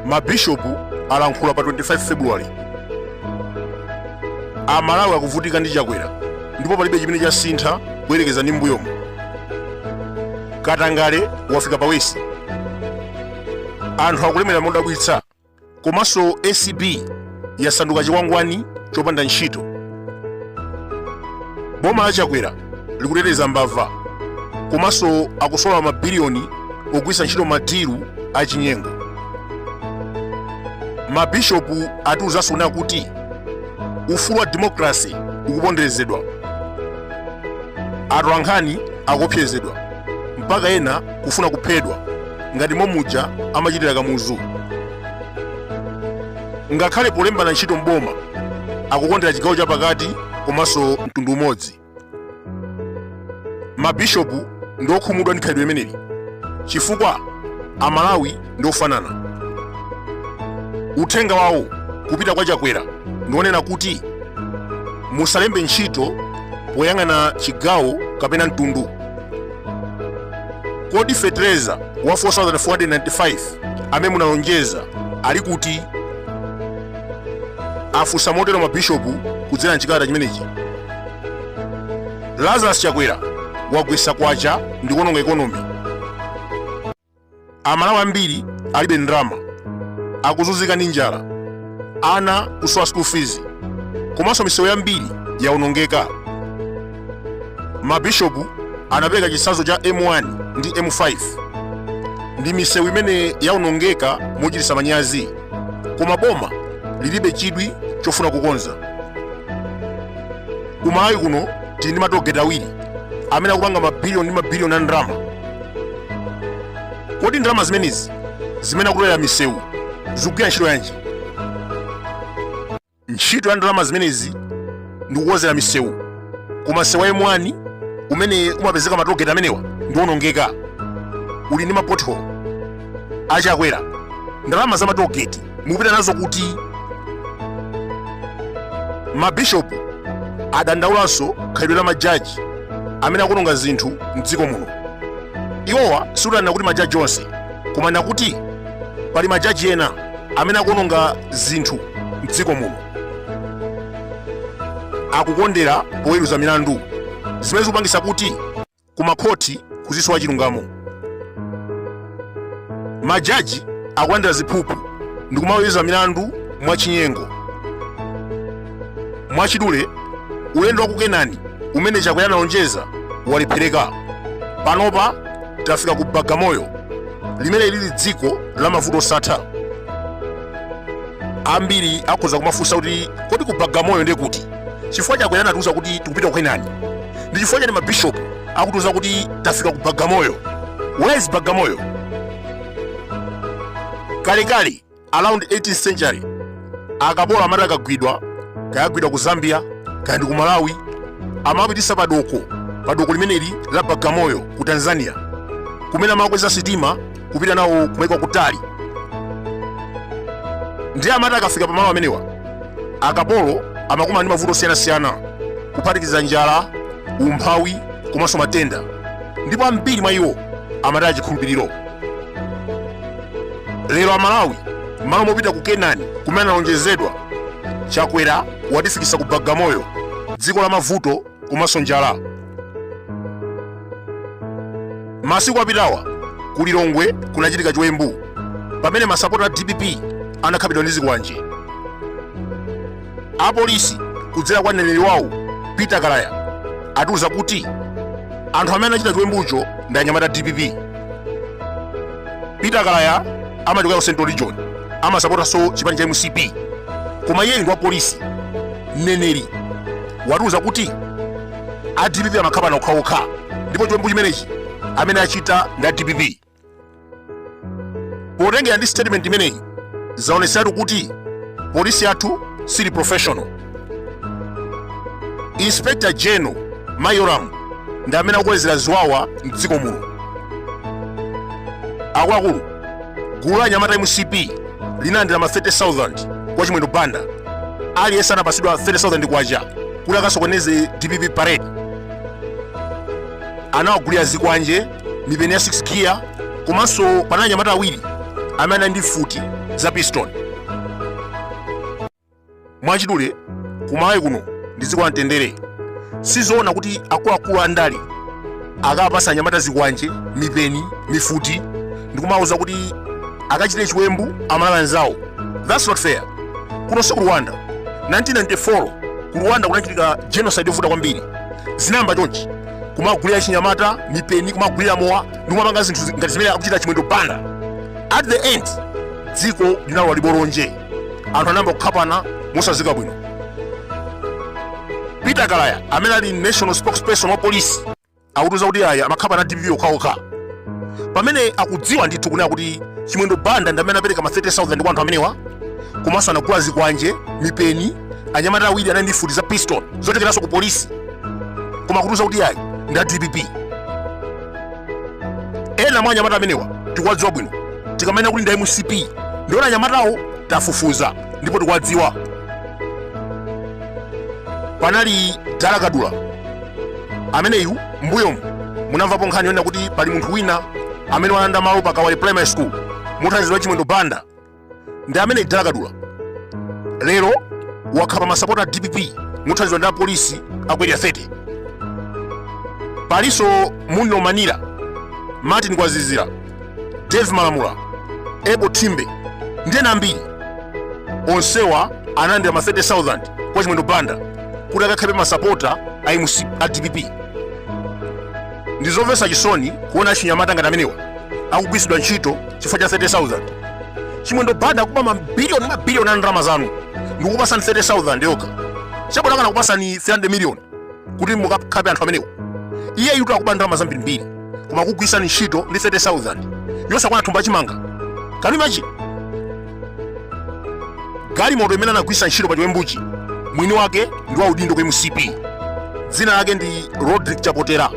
Mabishopu alankhula pa 25 February. Amalawi akuvutika ndi chakwera ndipo palibe chimene chasintha kuyerekeza ndi mbuyomu. Katangale wafika pawesi. Anthu akulemera modabwitsa, komanso MCP yasanduka chikwangwani chopanda ntchito. Boma la chakwera likuteteza mbava, komanso akusola mabiliyoni ogwisa ntchito madiru achinyengo. Mabishopu atiuzanso kuti ufulu wa demokrasi ukuponderezedwa. Atolankhani akuopsezedwa mpaka ena kufuna kuphedwa ngati momuja amachitira kamuzu. Ngakhale polembana ntchito mboma akukondera chigawo chapakati komanso mtundu umodzi. Mabishopu ndi okhumudwa ndi khalidwe limeneli chifukwa Amalawi ndi ofanana. Uthenga wawo kupita kwa chakwera ndionena kuti musalembe ntchito poyang'ana chigawo kapena mtundu. Kodi fetereza wa 4495 amene munalonjeza ali kuti? Afunsa motero mabishopu kudzera mchikata chimenechi. Lazarus Chakwera wagwisa kwacha ndi kuononga ekonomi. Amalawi ambiri alibe ndalama, akuzunzika ndi njala, ana kusowa school fees, komanso misewu yambiri yaonongeka. Mabishopu anapereka chitsanzo cha M1 ndi M5 ndi misewu imene yaonongeka mochititsa manyazi, koma boma lilibe chidwi chofuna kukonza. Kumalawi kuno tili ndi matogeti awiri amene akupanga mabiliyoni ndi mabiliyoni a ndalama. Kodi ndalama zimenezi zimene akutolera misewu zikugwira ntchito yanji? Ntchito ya ndalama zimenezi ndi kukonzera misewu, koma msewu wa M1 umene umapezeka matogeti amenewa ndi onongeka, uli ndi mapotholo. Achakwera ndalama za matogeti mupita nazo kuti? Mabishopu adandaulanso khalidwe la majaji amene akunonga zinthu mdziko muno. Iwowa siutanena kuti majaji onse, koma nakuti pali majaji ena amene akunonga zinthu mdziko muno. Akukondera poweruza milandu zimene zikupangisa kuti kumakhoti kuzisowa chilungamo. Majaji akulandira ziphuphu ndi kumaweruza milandu mwachinyengo. Mwachidule ulendo wa ku Kenani umene Chakwera analonjeza walephereka. Panopa tafika ku Bagamoyo limene lili dziko la mavuto osatha. Ambiri akhoza kumafunsa kuti kodi ku Bagamoyo ndi kuti? Chifukwa Chakwera anatiuza kuti tikupita ku Kenani, ndi chifukwa chani mabishopu akutiuza kuti tafika ku Bagamoyo? Where is Bagamoyo? Kalekale around 18th century akapolo amati akagwidwa, kayagwidwa ku Zambia kaya ndi ku Malawi, amapitisa padoko limeneli la Bagamoyo ku Tanzania, kumene amakweza sitima kupita nawo kumaiko kutali. Ndi amati akafika pamalo amenewa akapolo amakumana ndi mavuto osiyanasiyana kuphatikiza njala, umphawi komanso matenda, ndipo ambiri mwa iwo amataya chikhulupiriro. Lero Amalawi malo mopita ku Kenani kumene analonjezedwa, Chakwera watifikisa ku Bagamoyo, dziko la mavuto komanso njala. Masiku apitawa ku Lilongwe kunachitika chiwembu pamene masapota a DPP anakhabidwa ndi zikwanje. Apolisi kudzera kwa mneneri wawo Peter Kalaya atiuza kuti anthu amene anachita chiwembucho ndi anyamata DPP. Peter Kalaya amachokera ku Central Region, amasapotanso chipani cha MCP, koma iye ndi wa polisi. Mneneri watiuza kuti a DPP amakhala okhaokha, ndipo chiwembu chimenechi amene achita ndi a DPP. Potengera ndi statement imeneyi zaonesatu kuti polisi yathu sili professional. Inspector General Mayoram ndi amene akukwezera ziwawa mdziko muno. Akuluakulu, gulu la anyamata MCP linalandira ma 30,000 kwa chimwendo banda aliyense anapasidwa 30,000 kwacha kuti akasokoneze DPP parade. Anawagulira zikwanje, mipeni ya 6 gear, komanso panali anyamata awiri amene ndi futi za piston. Mwachidule kumalawi kuno ndi dziko la mtendere, sizoona kuti akuluakulu andale akapasa anyamata zikwanje, mipeni, mifuti ndi kumawuza kuti akachite chiwembu amalawi anzawo. That's not fair. Kuno si ku Rwanda. 1994 ku Rwanda kunachitika genocide yovuta kwambiri. Zinayamba chonchi kumagulira chinyamata, mipeni, kumagulira mowa ndi kumapanga zinthu ngati zimene akuchita chimwendo banda. At the end dziko linalowa libolonje, anthu anayamba kukhapana mosazika bwino. Peter Kalaya amene ali national spokesperson wa polisi akutuza kuti aya amakhapana DPP okhaokha, pamene akudziwa ndithu kunena kuti chimwendo banda ndi amene apereka ma 30,000 kwa anthu amenewa, komanso anagula zikwanje, mipeni, anyamata awiri anali ndi futi za piston zochekeranso ku polisi, koma akutuza kuti aya ndi a DPP. Ena mwa anyamata amenewa tikuwadziwa bwino, tikamene kuti ndi MCP, ndiona anyamatawo tafufuza ndipo tikuwadziwa. Panali Dalakadula ameneyu mbuyomu munamvapo nkhani yonena kuti pali munthu wina amene walanda malo pa Kawale primary school mothandizidwa chimwendo banda, ndi amene Dalakadula lero wakhapa masapota DPP mothandizidwa ndi apolisi akwera 30. Palinso Munno Manira, Martin Kwazizira, Dave Malamula, Ebo Timbe ndi ena ambiri. Onsewa analandira ma 30,000 kwa chimwendo banda kuti akakhape masapota a DPP. Ndizomvetsa chisoni kuona chinyamata ngati amenewa akugwiritsidwa ntchito chifukwa cha 30,000. Chimwendo banda akuba mabiliyoni a ndalama zanu ndikukupasani 30,000 yokha. Chabwino akanakupasani 300 million kuti mukakhape anthu amenewa. Iye yuto akuba ndalama zambirimbiri koma akugwirisani ntchito ndi 30,000 yosakwana thumba chimanga. Can you imagine? Galimoto imene anagwiritsa ntchito pa chiwembuchi mwini wake ndi waudindo kwa MCP, dzina lake ndi Rodrick Chapotera.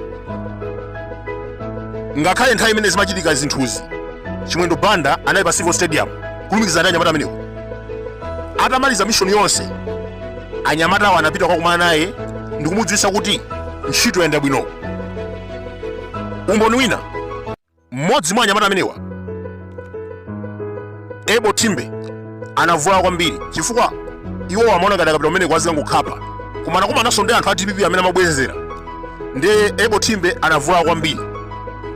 Ngakhale nthawi imene zimachitika zinthuzi, chimwendo banda anali pa Civil Stadium kulumikizana ndi anyamata amenewo. Atamaliza mission yonse, anyamatawo anapita kukakumana naye ndi kumudziwitsa kuti ntchito yayenda bwino. Umboni wina, mmodzi mwa anyamata amenewa, Ebo Timbe, anavula kwambiri chifukwa iwo amaona ngati akapita umene kwazika ngukhapa, koma anakumananso ndi anthu a DPP amene amabwezera. Ndi Ebo Timbe anavula kwambiri.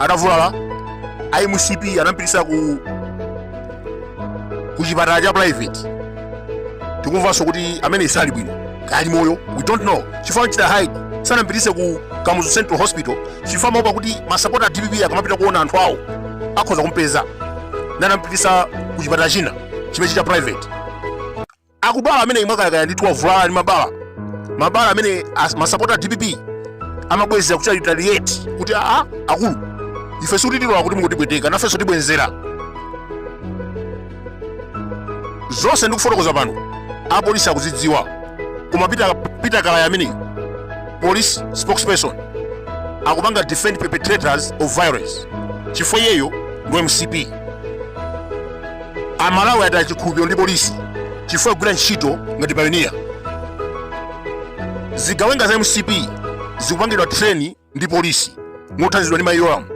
Atavulala, MCP anampititsa ku chipatala cha private. Tikumvanso kuti amene sali bwino kali moyo, we don't know. Chifukwa chita hide sanampititse ku Kamuzu Central Hospital chifukwa maopa kuti masapota a DPP akamapita kuona anthu awo akhoza kumpeza, ndi anampititsa ku chipatala china chimene cha private. Akubala amene imwakayakaya ndi tiwavulala ndi mabala amene masapota a DPP amabwezera kuchita retaliate kuti akulu ife sutitilola kuti mungotipweteka nafenso tibwenzera. Zonse ndikufotokoza pano apolisi akuzidziwa, koma Peter Kalaya amene police spokesperson akupanga defend perpetrators of violence chifukwa iyeyo ndi MCP. Amalawi ataya chikhulupiriro ndi polisi chifukwa kugwira ntchito ngati pioneer. Zigawenga za MCP zikupangidwa treni ndi polisi mothandizidwa ndi mayiloamu.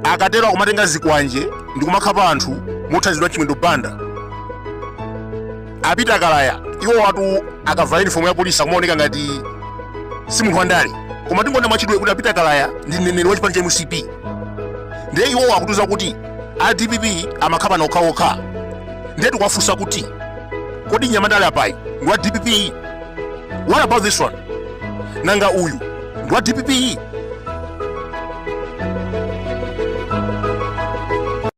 Akatero akumatenga zikwanje ndi kumakhapa anthu mothandizidwa chimwendo banda. Peter Kalaya iwo watu akavala uniform ya polisi akumaoneka ngati si munthu wandale, koma tingoona mwachidwe kuti Peter Kalaya ndi mneneri wa chipani cha MCP. Ndiye iwo akutuza kuti a DPP amakhapana okhaokha. Ndiye tikuwafunsa kuti kodi nyamadala apayi ndi wa DPP? What about this one? Nanga uyu ndi wa DPP?